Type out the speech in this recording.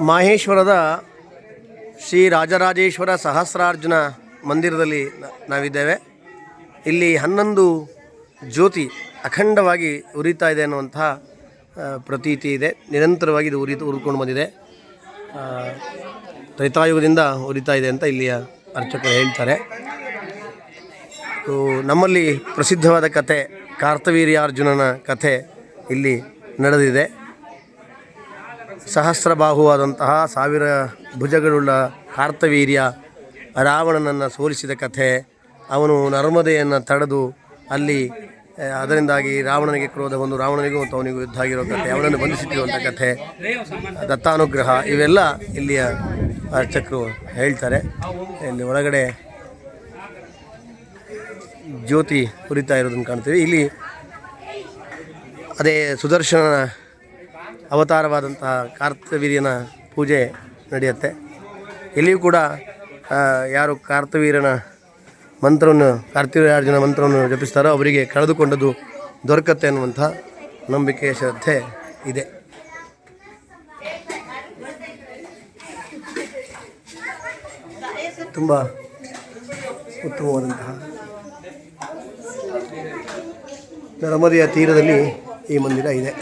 ಮಾಹೇಶ್ವರದ ಶ್ರೀ ರಾಜರಾಜೇಶ್ವರ ಸಹಸ್ರಾರ್ಜುನ ಮಂದಿರದಲ್ಲಿ ನಾವಿದ್ದೇವೆ. ಇಲ್ಲಿ 11 ಜ್ಯೋತಿ ಅಖಂಡವಾಗಿ ಉರಿತಾ ಇದೆ ಅನ್ನುವಂತಹ ಪ್ರತೀತಿ ಇದೆ. ನಿರಂತರವಾಗಿ ಇದು ಉರಿದುಕೊಂಡು ಬಂದಿದೆ. ತ್ರೈತಾಯುಗದಿಂದ ಉರಿತಾ ಇದೆ ಅಂತ ಇಲ್ಲಿಯ ಅರ್ಚಕರು ಹೇಳ್ತಾರೆ. ನಮ್ಮಲ್ಲಿ ಪ್ರಸಿದ್ಧವಾದ ಕಥೆ ಕಾರ್ತವೀರ್ಯಾರ್ಜುನನ ಕಥೆ ಇಲ್ಲಿ ನಡೆದಿದೆ. ಸಹಸ್ರಬಾಹುವಾದಂತಹ 1000 ಭುಜಗಳುಳ್ಳ ಕಾರ್ತವೀರ್ಯ ರಾವಣನನ್ನು ಸೋಲಿಸಿದ ಕಥೆ. ಅವನು ನರ್ಮದೆಯನ್ನು ತಡೆದು ಅಲ್ಲಿ ಅದರಿಂದಾಗಿ ರಾವಣನಿಗೆ ಕ್ರೋಧ ಬಂದು ರಾವಣನಿಗೂ ಮತ್ತು ಅವನಿಗೂ ಯುದ್ಧ ಆಗಿರೋ ಕಥೆ, ಅವನನ್ನು ಬಂಧಿಸಿಟ್ಟಿರುವಂಥ ಕಥೆ, ದತ್ತಾನುಗ್ರಹ, ಇವೆಲ್ಲ ಇಲ್ಲಿಯ ಅರ್ಚಕರು ಹೇಳ್ತಾರೆ. ಇಲ್ಲಿ ಒಳಗಡೆ ಜ್ಯೋತಿ ಉರಿತಾ ಇರೋದನ್ನು ಕಾಣ್ತೀವಿ. ಇಲ್ಲಿ ಅದೇ ಸುದರ್ಶನ ಅವತಾರವಾದಂತಹ ಕಾರ್ತವೀರ್ಯನ ಪೂಜೆ ನಡೆಯುತ್ತೆ. ಇಲ್ಲಿಯೂ ಕೂಡ ಯಾರು ಕಾರ್ತವೀರ್ಯನ ಮಂತ್ರವನ್ನು ಕಾರ್ತವೀರ್ಯಾರ್ಜುನ ಮಂತ್ರವನ್ನು ಜಪಿಸ್ತಾರೋ ಅವರಿಗೆ ಕಳೆದುಕೊಂಡದ್ದು ದೊರಕತ್ತೆ ಅನ್ನುವಂಥ ನಂಬಿಕೆ ಶ್ರದ್ಧೆ ಇದೆ. ತುಂಬ ಉತ್ತಮವಾದಂತಹ ನರ್ಮದೆಯ ತೀರದಲ್ಲಿ ಈ ಮಂದಿರ ಇದೆ.